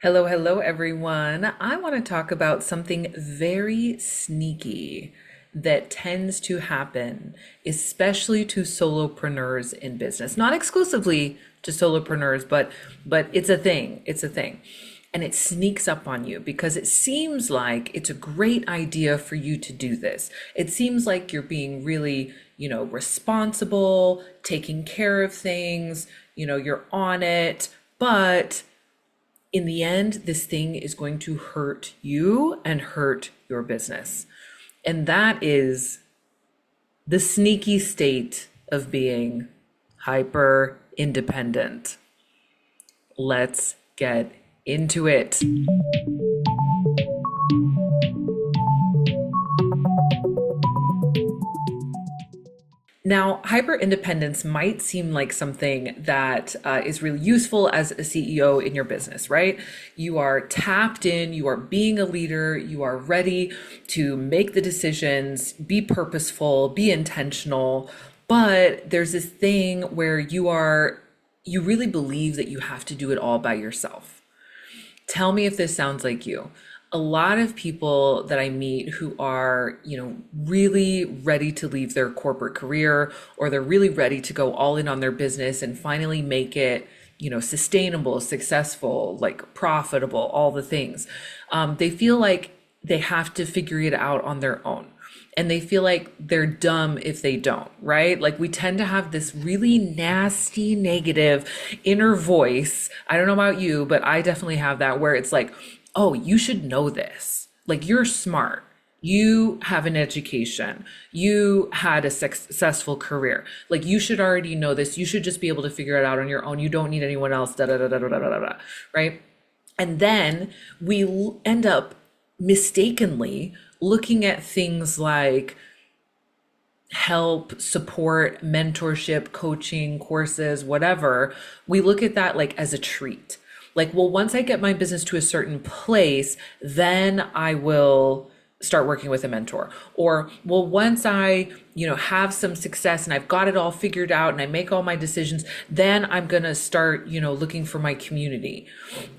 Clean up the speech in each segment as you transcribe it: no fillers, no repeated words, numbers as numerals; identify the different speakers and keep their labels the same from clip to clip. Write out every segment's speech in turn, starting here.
Speaker 1: Hello, hello, everyone. I want to talk about something very sneaky that tends to happen, especially to solopreneurs in business. Not exclusively to solopreneurs, but it's a thing. It's a thing. And it sneaks up on you because it seems like it's a great idea for you to do this. It seems like you're being really, responsible, taking care of things, you're on it, but in the end, this thing is going to hurt you and hurt your business. And that is the sneaky state of being hyper independent. Let's get into it. Now, hyper independence might seem like something that is really useful as a CEO in your business, right? You are tapped in, you are being a leader, you are ready to make the decisions, be purposeful, be intentional. But there's this thing where you really believe that you have to do it all by yourself. Tell me if this sounds like you. A lot of people that I meet who are, really ready to leave their corporate career, or they're really ready to go all in on their business and finally make it, sustainable, successful, like profitable, all the things. They feel like they have to figure it out on their own. And they feel like they're dumb if they don't, right? Like we tend to have this really nasty, negative inner voice. I don't know about you, but I definitely have that where it's like, oh, you should know this. Like you're smart. You have an education. You had a successful career. Like you should already know this. You should just be able to figure it out on your own. You don't need anyone else, da da da da da da da da, right? And then we end up mistakenly looking at things like help, support, mentorship, coaching, courses, whatever. We look at that like as a treat. Like, well, once I get my business to a certain place, then I will start working with a mentor. Or, well, once I, have some success and I've got it all figured out and I make all my decisions, then I'm going to start, looking for my community,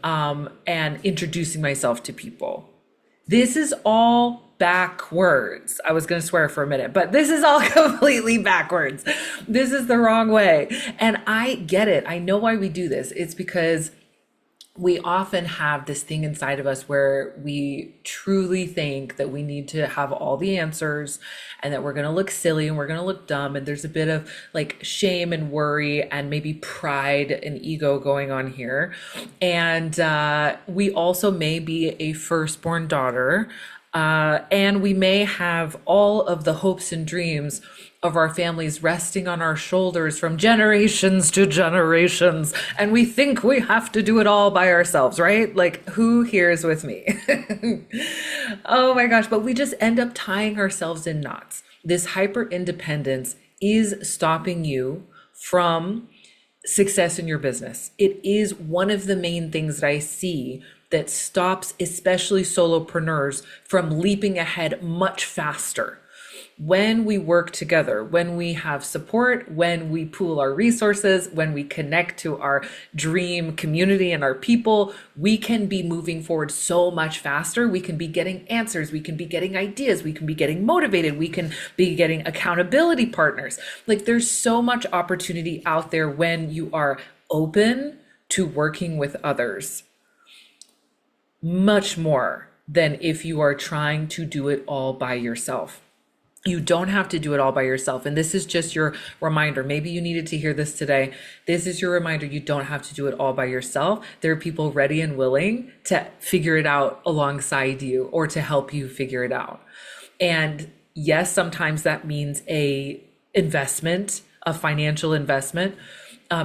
Speaker 1: and introducing myself to people. This is all backwards. I was going to swear for a minute, but this is all completely backwards. This is the wrong way. And I get it. I know why we do this. It's because we often have this thing inside of us where we truly think that we need to have all the answers and that we're going to look silly and we're going to look dumb. And there's a bit of like shame and worry and maybe pride and ego going on here. And we also may be a firstborn daughter. And we may have all of the hopes and dreams of our families resting on our shoulders from generations to generations. And we think we have to do it all by ourselves, right? Like, who here is with me? Oh my gosh, but we just end up tying ourselves in knots. This hyper independence is stopping you from success in your business. It is one of the main things that I see that stops especially solopreneurs from leaping ahead much faster. When we work together, when we have support, when we pool our resources, when we connect to our dream community and our people, we can be moving forward so much faster. We can be getting answers. We can be getting ideas. We can be getting motivated. We can be getting accountability partners. Like there's so much opportunity out there when you are open to working with others. Much more than if you are trying to do it all by yourself. You don't have to do it all by yourself. And this is just your reminder. Maybe you needed to hear this today. This is your reminder. You don't have to do it all by yourself. There are people ready and willing to figure it out alongside you or to help you figure it out. And yes, sometimes that means a investment, a financial investment,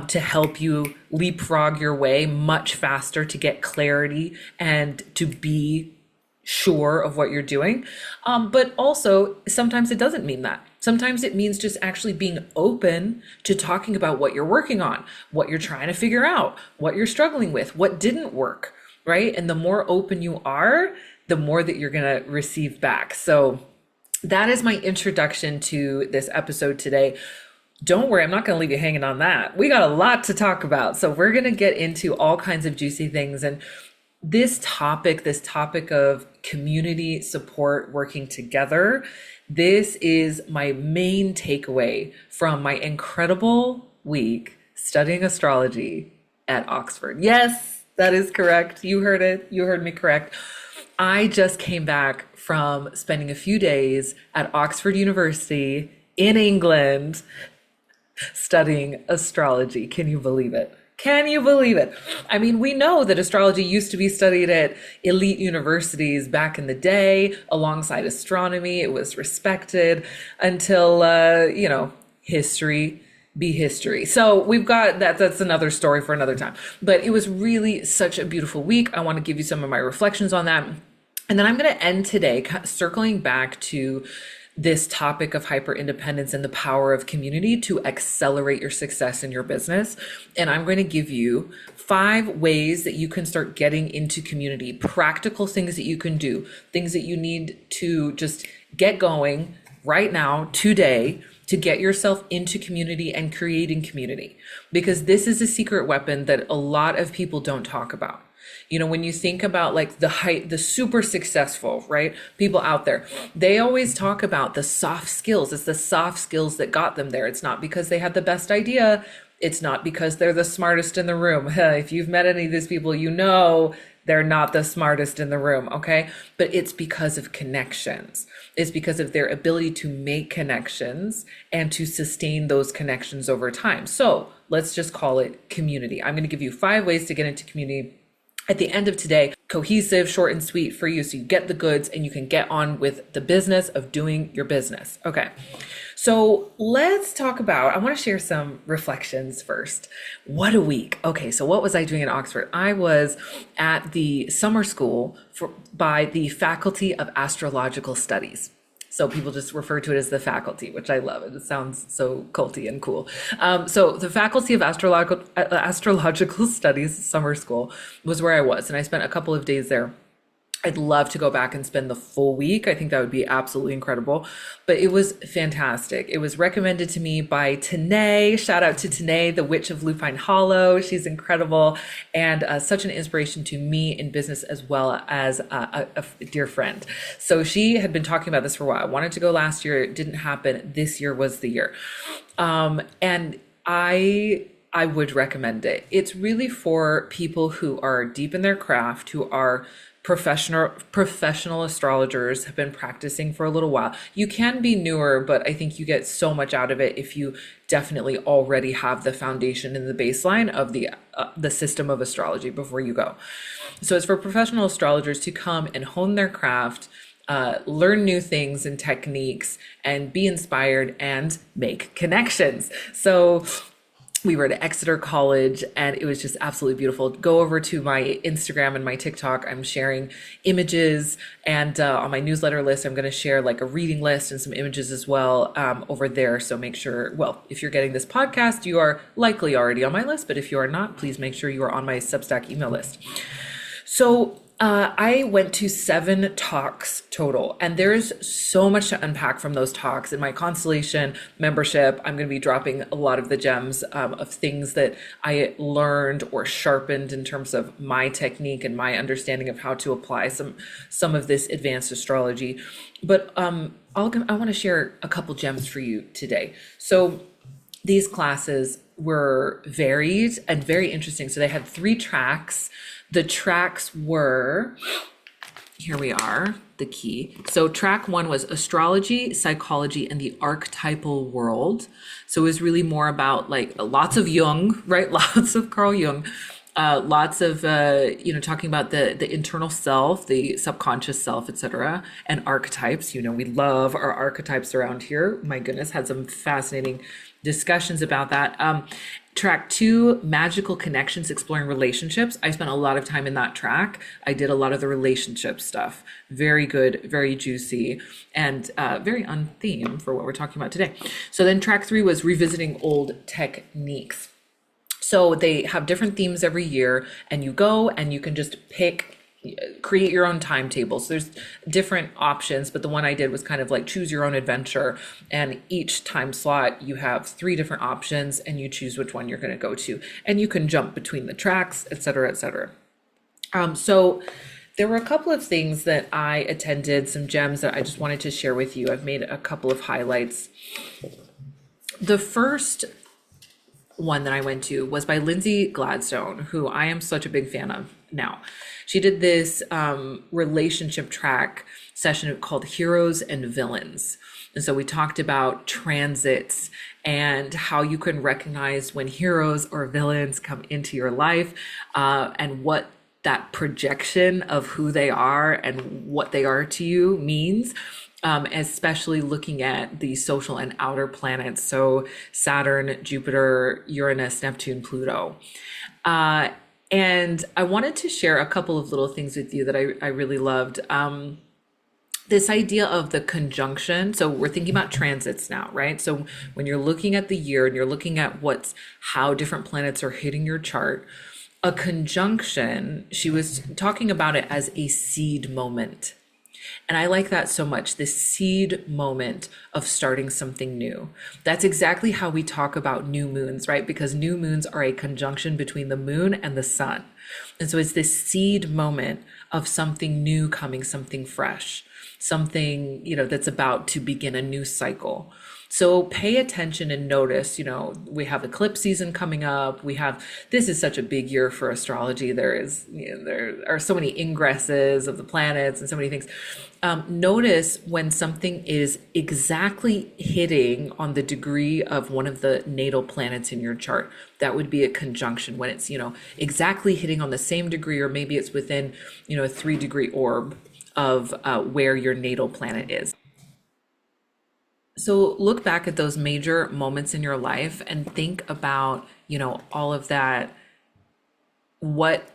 Speaker 1: to help you leapfrog your way much faster to get clarity and to be sure of what you're doing. But also, sometimes it doesn't mean that. Sometimes it means just actually being open to talking about what you're working on, what you're trying to figure out, what you're struggling with, what didn't work, right? And the more open you are, the more that you're going to receive back. So that is my introduction to this episode today. Don't worry, I'm not going to leave you hanging on that. We got a lot to talk about. So we're going to get into all kinds of juicy things. And this topic of community support, working together, this is my main takeaway from my incredible week studying astrology at Oxford. Yes, that is correct. You heard it. You heard me correct. I just came back from spending a few days at Oxford University in England studying astrology. Can you believe it? Can you believe it? I mean, we know that astrology used to be studied at elite universities back in the day alongside astronomy. It was respected until, history be history. So we've got that. That's another story for another time. But it was really such a beautiful week. I want to give you some of my reflections on that. And then I'm going to end today circling back to this topic of hyper independence and the power of community to accelerate your success in your business. And I'm going to give you 5 ways that you can start getting into community, practical things that you can do, things that you need to just get going right now, today, to get yourself into community and creating community. Because this is a secret weapon that a lot of people don't talk about. You know, when you think about like the super successful, right? People out there, they always talk about the soft skills. It's the soft skills that got them there. It's not because they had the best idea. It's not because they're the smartest in the room. If you've met any of these people, you know they're not the smartest in the room, okay? But it's because of connections. It's because of their ability to make connections and to sustain those connections over time. So let's just call it community. I'm going to give you 5 ways to get into community at the end of today, cohesive, short and sweet for you, so you get the goods and you can get on with the business of doing your business. Okay, so let's talk about, I want to share some reflections first. What a week. Okay, so what was I doing in Oxford? I was at the summer school by the Faculty of Astrological Studies. So people just refer to it as the faculty, which I love. It sounds so culty and cool. So the Faculty of Astrological Studies summer school was where I was, and I spent a couple of days there. I'd love to go back and spend the full week. I think that would be absolutely incredible, but it was fantastic. It was recommended to me by Tanae. Shout out to Tanae, the Witch of Lupine Hollow. She's incredible and such an inspiration to me in business as well as a dear friend. So she had been talking about this for a while. I wanted to go last year. It didn't happen. This year was the year. And I would recommend it. It's really for people who are deep in their craft, who are professional astrologers, have been practicing for a little while. You can be newer, but I think you get so much out of it if you definitely already have the foundation and the baseline of the system of astrology before you go. So it's for professional astrologers to come and hone their craft, learn new things and techniques, and be inspired and make connections. So we were at Exeter College and it was just absolutely beautiful. Go over to my Instagram and my TikTok. I'm sharing images, and on my newsletter list, I'm going to share like a reading list and some images as well over there. So make sure, well, if you're getting this podcast, you are likely already on my list, but if you are not, please make sure you are on my Substack email list. So I went to 7 talks total, and there's so much to unpack from those talks. In my Constellation membership, I'm going to be dropping a lot of the gems of things that I learned or sharpened in terms of my technique and my understanding of how to apply some of this advanced astrology. But I want to share a couple gems for you today. So these classes were varied and very interesting. So they had 3 tracks. The tracks were, here we are, the key. So track 1 was astrology, psychology, and the archetypal world. So it was really more about like lots of Jung, right? Lots of Carl Jung, lots of, talking about the internal self, the subconscious self, etc., and archetypes. You know, we love our archetypes around here. My goodness, had some fascinating discussions about that. Track 2, magical connections, exploring relationships. I spent a lot of time in that track. I did a lot of the relationship stuff. Very good, very juicy, and very on theme for what we're talking about today. So then track 3 was revisiting old techniques. So they have different themes every year, and you go and you can just create your own timetable. So there's different options, but the one I did was kind of like choose your own adventure. And each time slot, you have 3 different options and you choose which one you're going to go to. And you can jump between the tracks, et cetera, et cetera. So there were a couple of things that I attended, some gems that I just wanted to share with you. I've made a couple of highlights. The first one that I went to was by Lindsay Gladstone, who I am such a big fan of now. She did this relationship track session called Heroes and Villains. And so we talked about transits and how you can recognize when heroes or villains come into your life, and what that projection of who they are and what they are to you means. Especially looking at the social and outer planets, so Saturn, Jupiter, Uranus, Neptune, Pluto. And I wanted to share a couple of little things with you that I really loved. This idea of the conjunction. So we're thinking about transits now, right? So when you're looking at the year and you're looking at how different planets are hitting your chart, a conjunction, she was talking about it as a seed moment. And I like that so much, this seed moment of starting something new. That's exactly how we talk about new moons, right? Because new moons are a conjunction between the moon and the sun. And so it's this seed moment of something new coming, something fresh, something, that's about to begin a new cycle. So pay attention and notice, we have eclipse season coming up. This is such a big year for astrology. There are so many ingresses of the planets and so many things. Notice when something is exactly hitting on the degree of one of the natal planets in your chart. That would be a conjunction when it's, exactly hitting on the same degree, or maybe it's within, a 3-degree orb of where your natal planet is. So look back at those major moments in your life and think about, all of that, what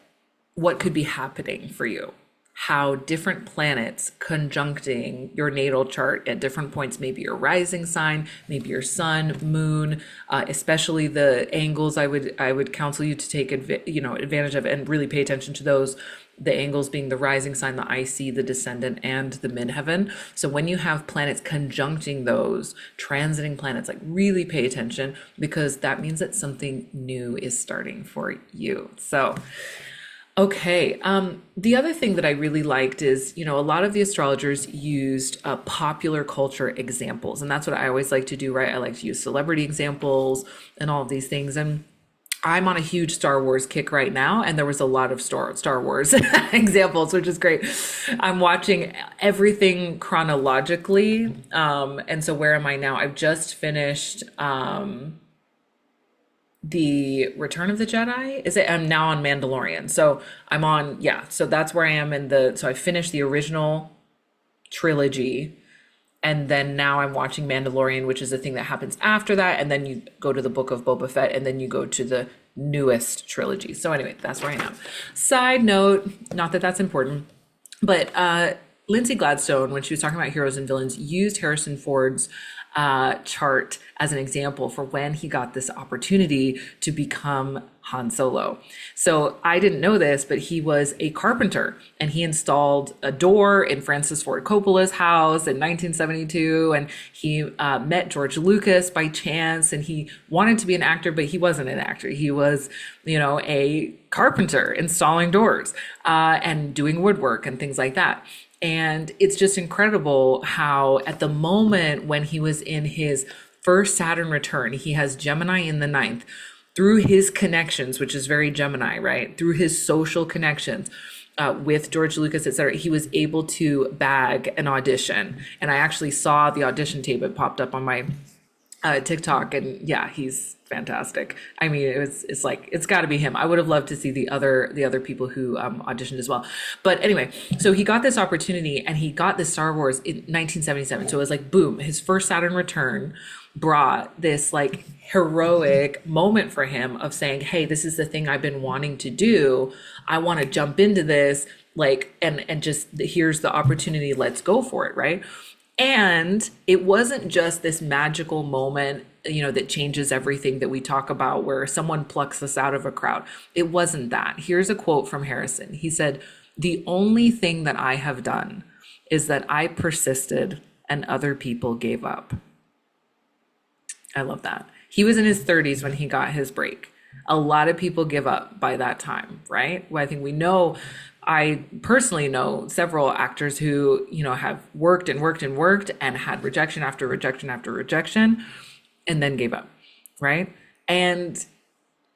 Speaker 1: could be happening for you, how different planets conjuncting your natal chart at different points, maybe your rising sign, maybe your sun, moon, especially the angles I would counsel you to take advantage of and really pay attention to those. The angles being the rising sign, the IC, the descendant, and the midheaven. So when you have planets conjuncting those transiting planets, like really pay attention, because that means that something new is starting for you. So, okay. The other thing that I really liked is, a lot of the astrologers used popular culture examples. And that's what I always like to do, right? I like to use celebrity examples and all of these things. And I'm on a huge Star Wars kick right now, and there was a lot of Star Wars examples, which is great. I'm watching everything chronologically. And so where am I now? I've just finished the Return of the Jedi. I'm now on Mandalorian. So so that's where I am so I finished the original trilogy. And then now I'm watching Mandalorian, which is the thing that happens after that. And then you go to the Book of Boba Fett, and then you go to the newest trilogy. So anyway, that's where I am. Side note, not that that's important, but Lindsay Gladstone, when she was talking about heroes and villains, used Harrison Ford's chart as an example for when he got this opportunity to become Han Solo. So I didn't know this, but he was a carpenter, and he installed a door in Francis Ford Coppola's house in 1972. And he met George Lucas by chance, and he wanted to be an actor, but he wasn't an actor. He was, a carpenter installing doors and doing woodwork and things like that. And it's just incredible how at the moment when he was in his first Saturn return, he has Gemini in the 9th, through his connections, which is very Gemini, right? Through his social connections with George Lucas, et cetera, he was able to bag an audition. And I actually saw the audition tape. It popped up on my TikTok, and yeah, he's fantastic. I mean, it's like, it's got to be him. I would have loved to see the other people who auditioned as well. But anyway, so he got this opportunity, and he got the Star Wars in 1977. So it was like, boom, his first Saturn return brought this like heroic moment for him of saying, hey, this is the thing I've been wanting to do. I want to jump into this, like, and just here's the opportunity. Let's go for it, right? And it wasn't just this magical moment, that changes everything that we talk about, where someone plucks us out of a crowd. It wasn't that. Here's a quote from Harrison. He said, "The only thing that I have done is that I persisted and other people gave up." I love that. He was in his 30s when he got his break. A lot of people give up by that time, right? Well, I think we know, I personally know several actors who, have worked and worked and worked and had rejection after rejection after rejection and then gave up, right? And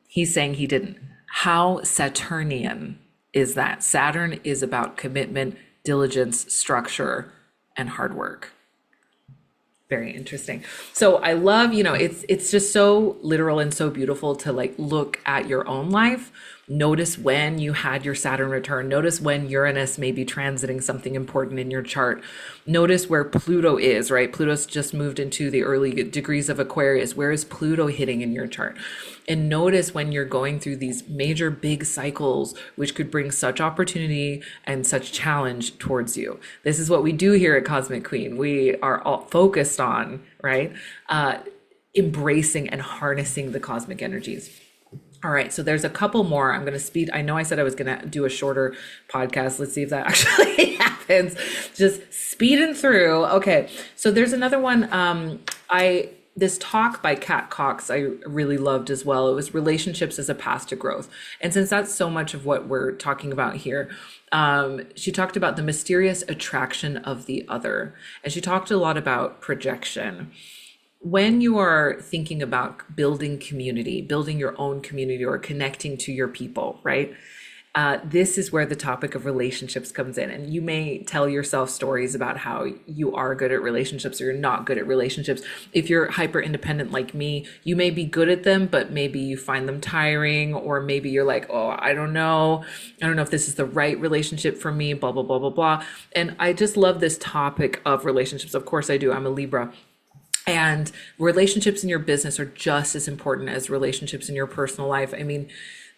Speaker 1: he's saying he didn't. How Saturnian is that? Saturn is about commitment, diligence, structure, and hard work. Very interesting. So I love, it's just so literal and so beautiful to like look at your own life. Notice when you had your Saturn return. Notice when Uranus may be transiting something important in your chart. Notice where Pluto is, right? Pluto's just moved into the early degrees of Aquarius. Where is Pluto hitting in your chart? And notice when you're going through these major big cycles, which could bring such opportunity and such challenge towards you. This is what we do here at Cosmic Queen. We are all focused on, right? Embracing and harnessing the cosmic energies. All right, so there's a couple more. I'm going to speed. I know I said I was going to do a shorter podcast. Let's see if that actually happens. Just speeding through. Okay, so there's another one. This talk by Kat Cox I really loved as well. It was relationships as a path to growth. And since that's so much of what we're talking about here, she talked about the mysterious attraction of the other. And she talked a lot about projection. When you are thinking about building community, building your own community or connecting to your people, right? This is where the topic of relationships comes in. And you may tell yourself stories about how you are good at relationships or you're not good at relationships. If you're hyper independent like me, you may be good at them, but maybe you find them tiring, or maybe you're like, oh, I don't know. I don't know if this is the right relationship for me, blah, blah, blah, blah, blah. And I just love this topic of relationships. Of course I do. I'm a Libra. And relationships in your business are just as important as relationships in your personal life. I mean,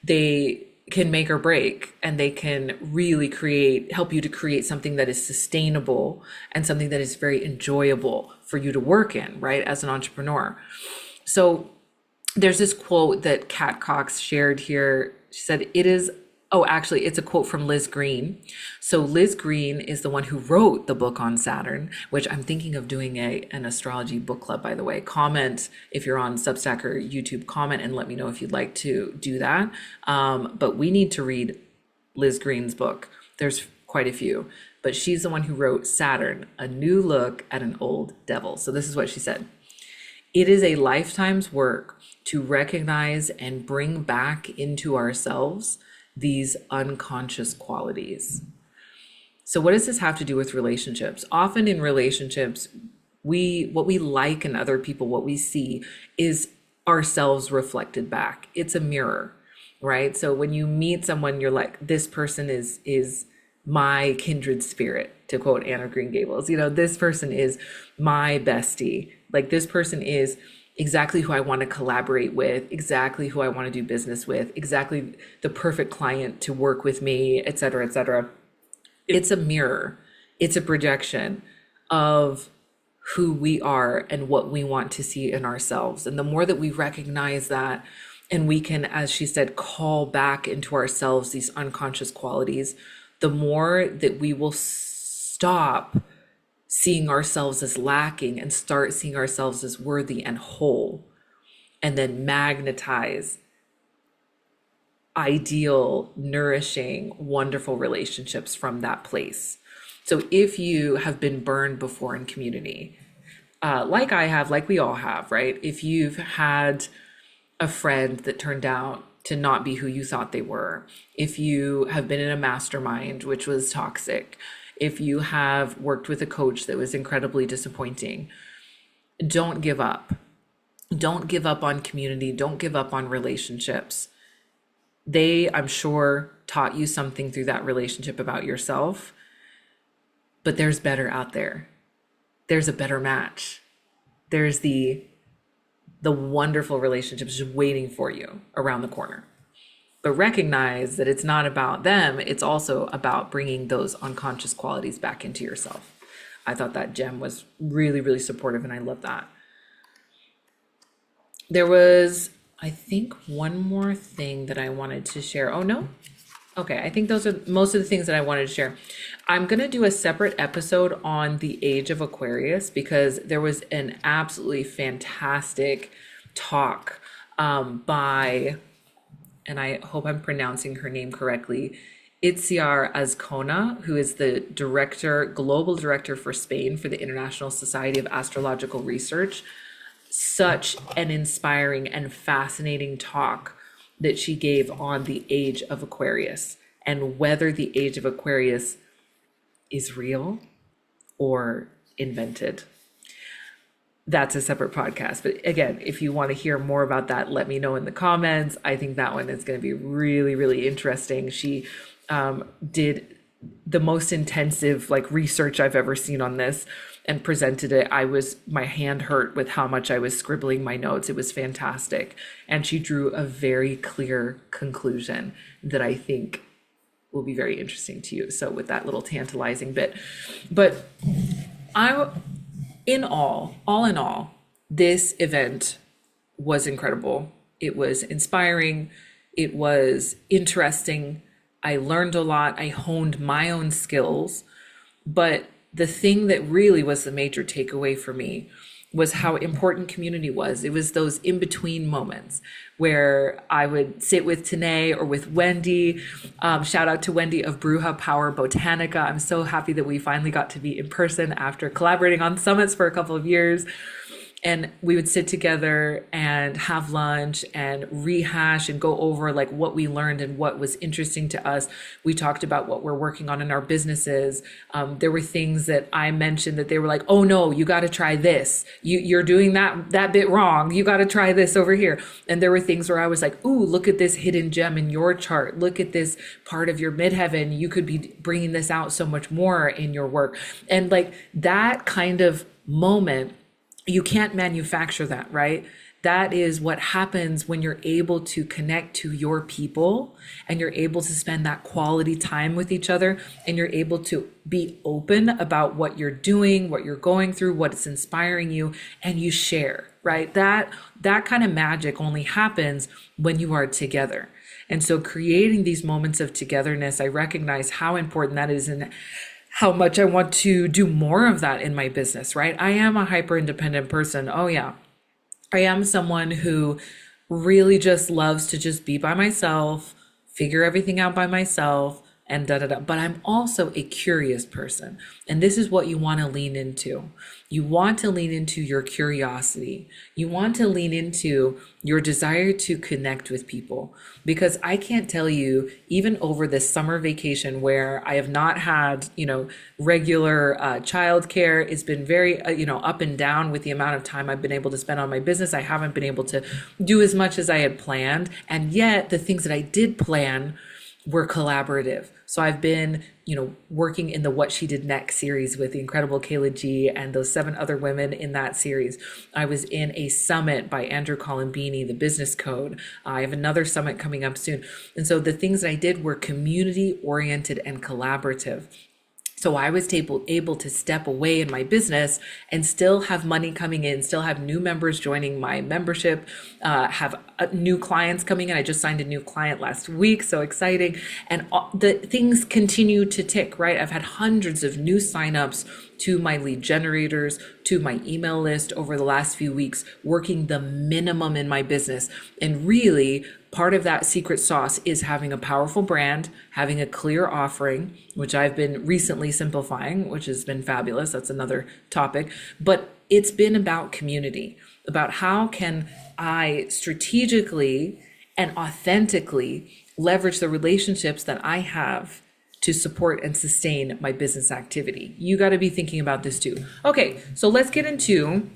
Speaker 1: they can make or break, and they can really help you to create something that is sustainable and something that is very enjoyable for you to work in, right? As an entrepreneur. So there's this quote that Kat Cox shared here. She said, actually, it's a quote from Liz Green. So Liz Green is the one who wrote the book on Saturn, which I'm thinking of doing an astrology book club, by the way. Comment if you're on Substack or YouTube, comment and let me know if you'd like to do that. But we need to read Liz Green's book. There's quite a few, but she's the one who wrote Saturn, A New Look at an Old Devil. So this is what she said. It is a lifetime's work to recognize and bring back into ourselves these unconscious qualities. So what does this have to do with relationships? Often in relationships, what we like in other people, what we see is ourselves reflected back. It's a mirror, right? So when you meet someone, you're like, this person is my kindred spirit, to quote Anne of Green Gables. This person is my bestie. Like, this person is exactly who I want to collaborate with, exactly who I want to do business with, exactly the perfect client to work with me, et cetera, et cetera. It's a mirror. It's a projection of who we are and what we want to see in ourselves. And the more that we recognize that, and we can, as she said, call back into ourselves these unconscious qualities, the more that we will stop seeing ourselves as lacking and start seeing ourselves as worthy and whole, and then magnetize ideal, nourishing, wonderful relationships from that place. So if you have been burned before in community, like I have, like we all have, right? If you've had a friend that turned out to not be who you thought they were, if you have been in a mastermind which was toxic, if you have worked with a coach that was incredibly disappointing, don't give up. Don't give up on community. Don't give up on relationships. They, I'm sure, taught you something through that relationship about yourself, but there's better out there. There's a better match. There's the wonderful relationships just waiting for you around the corner. But recognize that it's not about them. It's also about bringing those unconscious qualities back into yourself. I thought that gem was really, really supportive, and I love that. There was, I think, one more thing that I wanted to share. Oh, no? Okay, I think those are most of the things that I wanted to share. I'm going to do a separate episode on the age of Aquarius, because there was an absolutely fantastic talk by and I hope I'm pronouncing her name correctly, Itziar Azcona, who is the global director for Spain for the International Society of Astrological Research. Such an inspiring and fascinating talk that she gave on the age of Aquarius and whether the age of Aquarius is real or invented. That's a separate podcast. But again, if you want to hear more about that, let me know in the comments. I think that one is going to be really, really interesting. She did the most intensive research I've ever seen on this and presented it. My hand hurt with how much I was scribbling my notes. It was fantastic. And she drew a very clear conclusion that I think will be very interesting to you. So with that little tantalizing bit, but in all, this event was incredible. It was inspiring. It was interesting. I learned a lot. I honed my own skills. But the thing that really was the major takeaway for me was how important community was. It was those in-between moments where I would sit with Tanae or with Wendy. Shout out to Wendy of Bruja Power Botanica. I'm so happy that we finally got to be in person after collaborating on summits for a couple of years. And we would sit together and have lunch and rehash and go over what we learned and what was interesting to us. We talked about what we're working on in our businesses. There were things that I mentioned that they were like, oh no, you got to try this. You're doing that bit wrong. You got to try this over here. And there were things where I was like, ooh, look at this hidden gem in your chart. Look at this part of your midheaven. You could be bringing this out so much more in your work. And that kind of moment, you can't manufacture that, right? That is what happens when you're able to connect to your people and you're able to spend that quality time with each other and you're able to be open about what you're doing, what you're going through, what's inspiring you, and you share, right? That kind of magic only happens when you are together. And so creating these moments of togetherness, I recognize how important that is and how much I want to do more of that in my business, right? I am a hyper independent person. Oh yeah. I am someone who really just loves to just be by myself, figure everything out by myself, and But I'm also a curious person. And this is what you want to lean into. You want to lean into your curiosity. You want to lean into your desire to connect with people. Because I can't tell you, even over this summer vacation where I have not had, regular childcare, it's been very, up and down with the amount of time I've been able to spend on my business. I haven't been able to do as much as I had planned. And yet the things that I did plan were collaborative. So I've been, working in the What She Did Next series with the incredible Kayla G and those 7 other women in that series. I was in a summit by Andrew Colombini, the Business Code. I have another summit coming up soon. And so the things that I did were community oriented and collaborative. So I was able to step away in my business and still have money coming in, still have new members joining my membership, have new clients coming in. I just signed a new client last week. So exciting. And the things continue to tick, right? I've had hundreds of new signups to my lead generators, to my email list over the last few weeks, working the minimum in my business. And really, part of that secret sauce is having a powerful brand, having a clear offering, which I've been recently simplifying, which has been fabulous. That's another topic. But it's been about community, about how can I strategically and authentically leverage the relationships that I have to support and sustain my business activity. You got to be thinking about this too. Okay, so let's get into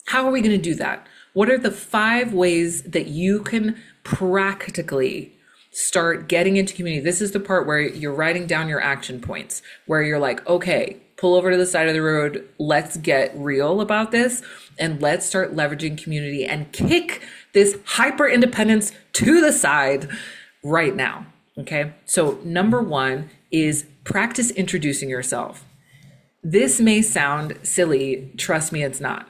Speaker 1: how are we going to do that? What are the 5 ways that you can practically start getting into community? This is the part where you're writing down your action points, where you're like, okay, pull over to the side of the road. Let's get real about this and let's start leveraging community and kick this hyper independence to the side right now. Okay. So number 1 is practice introducing yourself. This may sound silly. Trust me, it's not.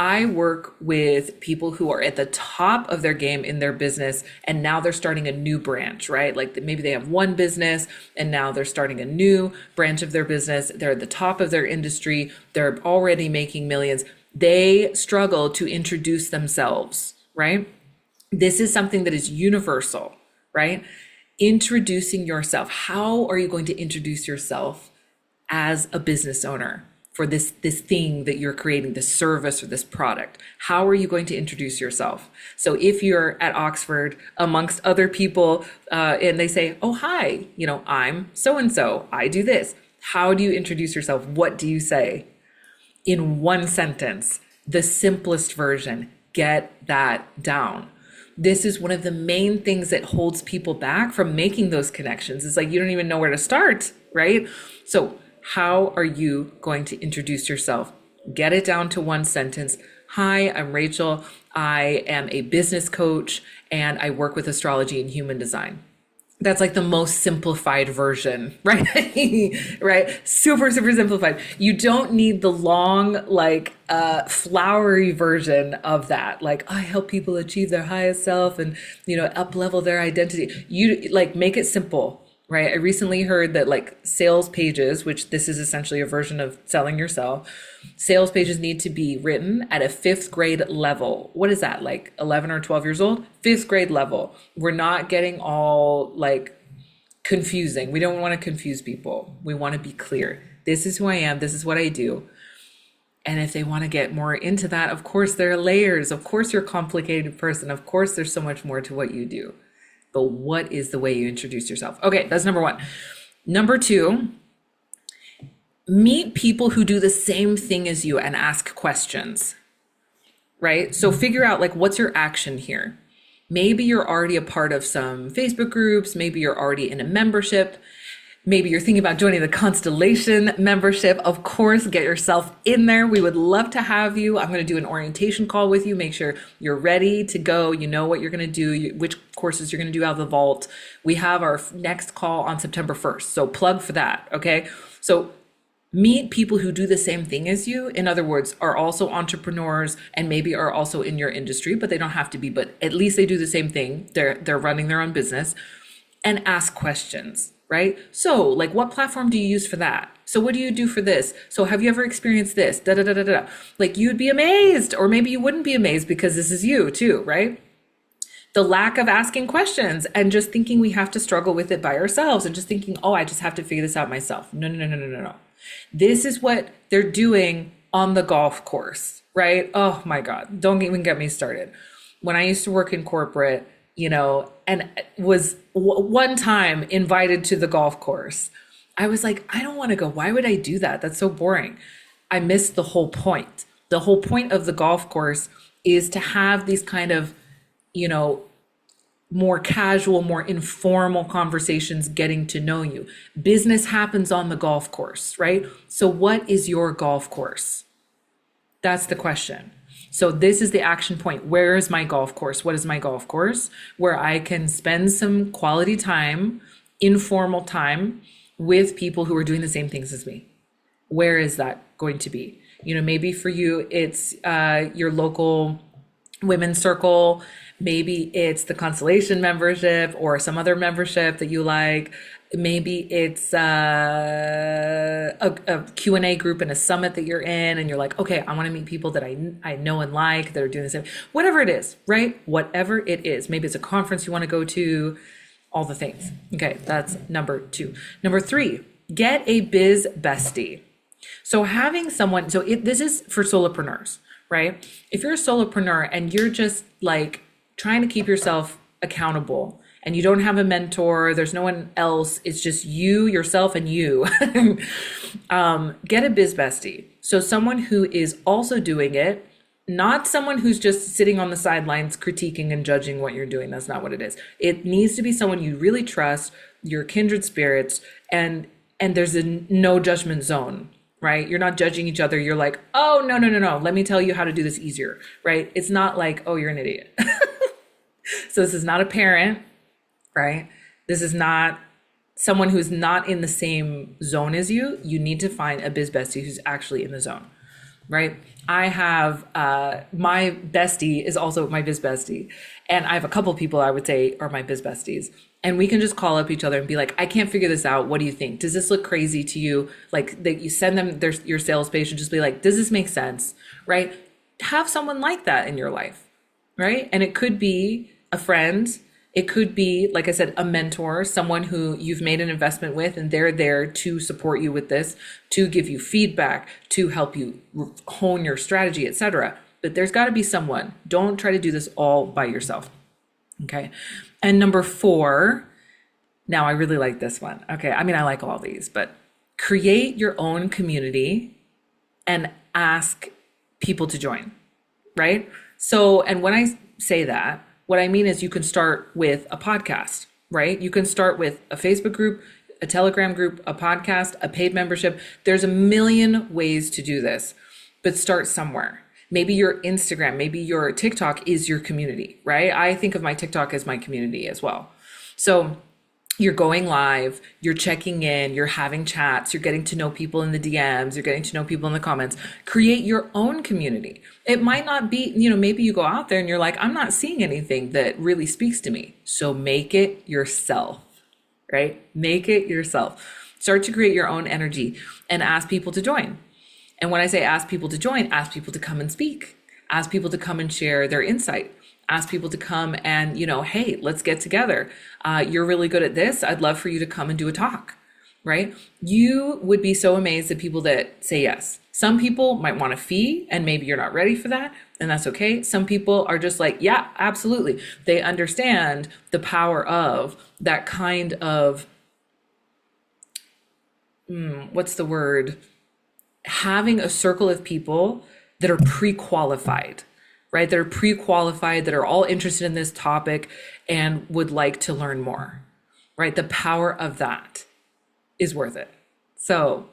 Speaker 1: I work with people who are at the top of their game in their business and now they're starting a new branch, right? Like maybe they have one business and now they're starting a new branch of their business. They're at the top of their industry. They're already making millions. They struggle to introduce themselves, right? This is something that is universal, right? Introducing yourself. How are you going to introduce yourself as a business owner for this thing that you're creating, this service or this product? How are you going to introduce yourself? So if you're at Oxford amongst other people and they say, oh, hi, I'm so and so, I do this. How do you introduce yourself? What do you say? In one sentence, the simplest version. Get that down. This is one of the main things that holds people back from making those connections. It's like you don't even know where to start, right? So how are you going to introduce yourself? Get it down to one sentence. Hi, I'm Rachel. I am a business coach and I work with astrology and human design. That's like the most simplified version, right? Right? Super, super simplified. You don't need the long, flowery version of that. Like, I help people achieve their highest self and, up level their identity. You make it simple, right? I recently heard that sales pages, which this is essentially a version of selling yourself, sales pages need to be written at a 5th grade level. What is that, 11 or 12 years old? 5th grade level. We're not getting all confusing. We don't want to confuse people. We want to be clear. This is who I am. This is what I do. And if they want to get more into that, of course, there are layers. Of course, you're a complicated person. Of course, there's so much more to what you do. But what is the way you introduce yourself? Okay, that's number 1. Number 2, meet people who do the same thing as you and ask questions, right? So figure out what's your action here? Maybe you're already a part of some Facebook groups. Maybe you're already in a membership. Maybe you're thinking about joining the Constellation membership. Of course, get yourself in there. We would love to have you. I'm going to do an orientation call with you. Make sure you're ready to go. You know what you're going to do, which courses you're going to do out of the vault. We have our next call on September 1st. So plug for that. Okay. So meet people who do the same thing as you. In other words, are also entrepreneurs and maybe are also in your industry, but they don't have to be, but at least they do the same thing. They're running their own business, and ask questions. Right? So what platform do you use for that? So what do you do for this? So have you ever experienced this? Da, da, da, da, da. You'd be amazed, or maybe you wouldn't be amazed because this is you too, right? The lack of asking questions and just thinking we have to struggle with it by ourselves and just thinking, oh, I just have to figure this out myself. No, no, no, no, no, no, no. This is what they're doing on the golf course, right? Oh my God, don't even get me started. When I used to work in corporate, and was one time invited to the golf course, I was like, I don't want to go. Why would I do that? That's so boring. I missed the whole point. The whole point of the golf course is to have these kind of, more casual, more informal conversations, getting to know you. Business happens on the golf course, right? So what is your golf course? That's the question. So this is the action point. Where is my golf course? What is my golf course? Where I can spend some quality time, informal time with people who are doing the same things as me. Where is that going to be? Maybe for you, it's your local women's circle. Maybe it's the Constellation membership or some other membership that you like. Maybe it's a Q&A group and a summit that you're in, and you're like, okay, I want to meet people that I know and like that are doing the same, whatever it is, right? Whatever it is. Maybe it's a conference you want to go to, all the things. Okay, that's number 2. Number 3, get a biz bestie. So having someone, this is for solopreneurs, right? If you're a solopreneur and you're just trying to keep yourself accountable, and you don't have a mentor, there's no one else, it's just you, yourself, and you, get a biz bestie. So someone who is also doing it, not someone who's just sitting on the sidelines critiquing and judging what you're doing. That's not what it is. It needs to be someone you really trust, your kindred spirits, and there's a no judgment zone, right? You're not judging each other. You're like, oh, no, no, no, no, let me tell you how to do this easier, right? It's not like, oh, you're an idiot. So this is not a parent, right? This is not someone who's not in the same zone as you. You need to find a biz bestie who's actually in the zone, right? I have my bestie is also my biz bestie. And I have a couple people I would say are my biz besties. And we can just call up each other and be like, I can't figure this out. What do you think? Does this look crazy to you? That you send them your sales page and just be like, does this make sense, right? Have someone like that in your life, right? And it could be a friend. It could be, like I said, a mentor, someone who you've made an investment with, and they're there to support you with this, to give you feedback, to help you hone your strategy, etc. But there's got to be someone. Don't try to do this all by yourself. Okay. And number 4, now I really like this one. Okay. I mean, I like all these, but create your own community and ask people to join, right? So, and when I say that, what I mean is you can start with a podcast, right? You can start with a Facebook group, a Telegram group, a podcast, a paid membership. There's a million ways to do this, but start somewhere. Maybe your Instagram, maybe your TikTok is your community, right? I think of my TikTok as my community as well. So you're going live, you're checking in, you're having chats, you're getting to know people in the DMs, you're getting to know people in the comments. Create your own community. It might not be, maybe you go out there and you're like, I'm not seeing anything that really speaks to me. So make it yourself, right? Make it yourself. Start to create your own energy and ask people to join. And when I say ask people to join, ask people to come and speak, ask people to come and share their insight. Ask people to come and, hey, let's get together. You're really good at this. I'd love for you to come and do a talk, right? You would be so amazed at people that say yes. Some people might want a fee and maybe you're not ready for that, and that's okay. Some people are just like, yeah, absolutely. They understand the power of that kind of, what's the word? Having a circle of people that are pre-qualified, right? That are pre-qualified, that are all interested in this topic and would like to learn more, right? The power of that is worth it. So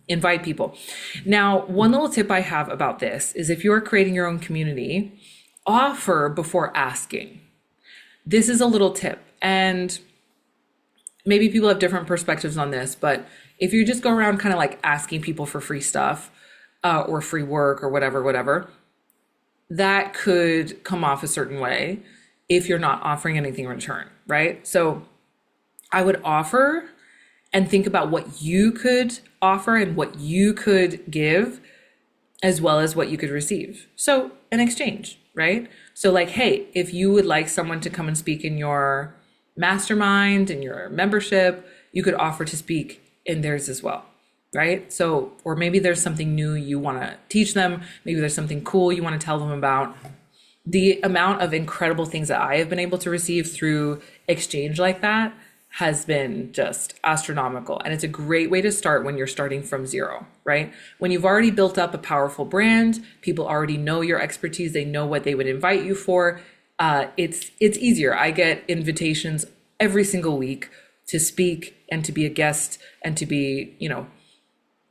Speaker 1: invite people. Now, one little tip I have about this is if you're creating your own community, offer before asking. This is a little tip. And maybe people have different perspectives on this, but if you just go around kind of like asking people for free stuff or free work or whatever, that could come off a certain way if you're not offering anything in return, right? So I would offer and think about what you could offer and what you could give as well as what you could receive. So an exchange, right? So like, hey, if you would like someone to come and speak in your mastermind, in your membership, you could offer to speak in theirs as well. Right? So, or maybe there's something new you want to teach them. Maybe there's something cool you want to tell them about. The amount of incredible things that I have been able to receive through exchange like that has been just astronomical. And it's a great way to start when you're starting from zero, right? When you've already built up a powerful brand, people already know your expertise. They know what they would invite you for. It's easier. I get invitations every single week to speak and to be a guest and to be,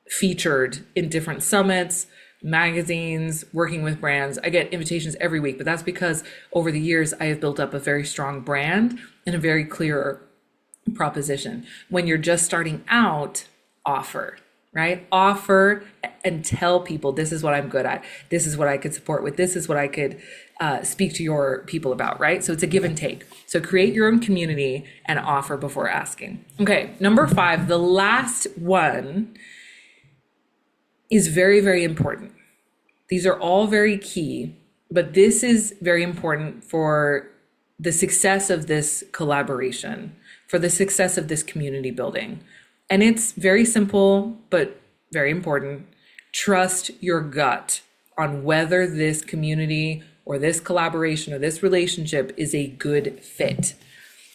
Speaker 1: featured in different summits, magazines, working with brands. I get invitations every week, but that's because over the years, I have built up a very strong brand and a very clear proposition. When you're just starting out, offer, right? Offer and tell people, this is what I'm good at. This is what I could support with. This is what I could speak to your people about, right? So it's a give and take. So create your own community and offer before asking. Okay, number 5, the last one is very, very important. These are all very key, but this is very important for the success of this collaboration, for the success of this community building. And it's very simple, but very important. Trust your gut on whether this community or this collaboration or this relationship is a good fit.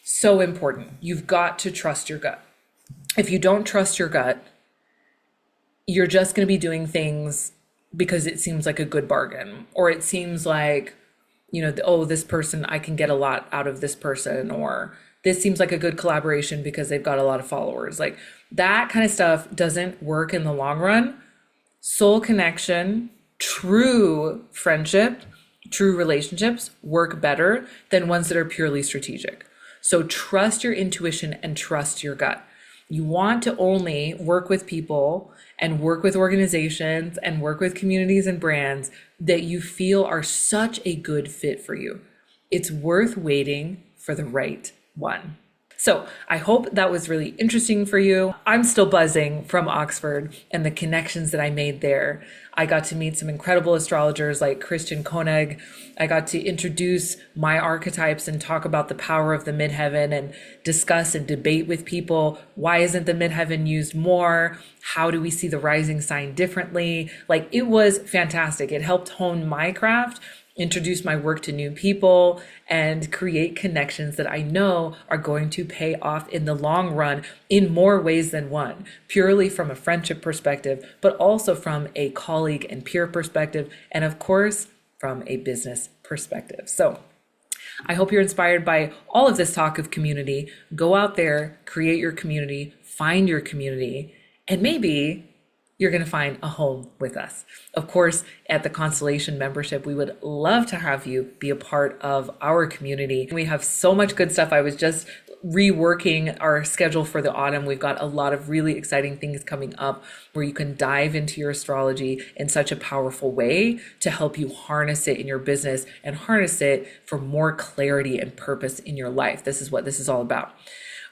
Speaker 1: So important. You've got to trust your gut. If you don't trust your gut, you're just going to be doing things because it seems like a good bargain, or it seems like, this person, I can get a lot out of this person, or this seems like a good collaboration because they've got a lot of followers. Like that kind of stuff doesn't work in the long run. Soul connection, true friendship, true relationships work better than ones that are purely strategic. So trust your intuition and trust your gut. You want to only work with people and work with organizations and work with communities and brands that you feel are such a good fit for you. It's worth waiting for the right one. So I hope that was really interesting for you. I'm still buzzing from Oxford and the connections that I made there. I got to meet some incredible astrologers like Christian Koenig. I got to introduce my archetypes and talk about the power of the midheaven and discuss and debate with people. Why isn't the midheaven used more? How do we see the rising sign differently? Like, it was fantastic. It helped hone my craft, introduce my work to new people, and create connections that I know are going to pay off in the long run in more ways than one, purely from a friendship perspective, but also from a colleague and peer perspective, and of course, from a business perspective. So I hope you're inspired by all of this talk of community. Go out there, create your community, find your community, and maybe you're going to find a home with us. Of course, at the Constellation membership, we would love to have you be a part of our community. We have so much good stuff. I was just reworking our schedule for the autumn. We've got a lot of really exciting things coming up where you can dive into your astrology in such a powerful way to help you harness it in your business and harness it for more clarity and purpose in your life. This is what this is all about.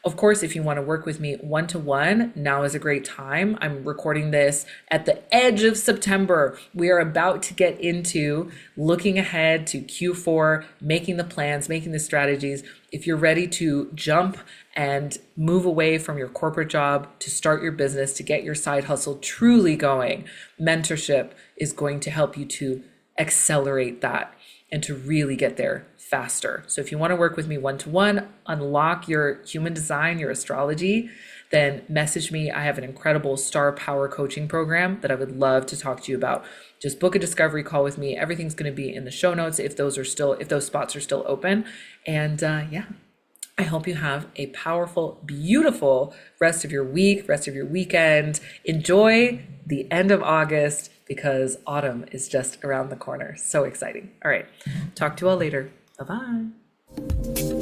Speaker 1: Of course, if you want to work with me one-to-one, now is a great time. I'm recording this at the edge of September. We are about to get into looking ahead to Q4, making the plans, making the strategies. If you're ready to jump and move away from your corporate job to start your business, to get your side hustle truly going, mentorship is going to help you to accelerate that and to really get there faster. So if you want to work with me one-to-one, unlock your human design, your astrology, then message me. I have an incredible star power coaching program that I would love to talk to you about. Just book a discovery call with me. Everything's going to be in the show notes if those spots are still open. And yeah, I hope you have a powerful, beautiful rest of your week, rest of your weekend. Enjoy the end of August because autumn is just around the corner. So exciting. All right. Talk to you all later. Bye-bye.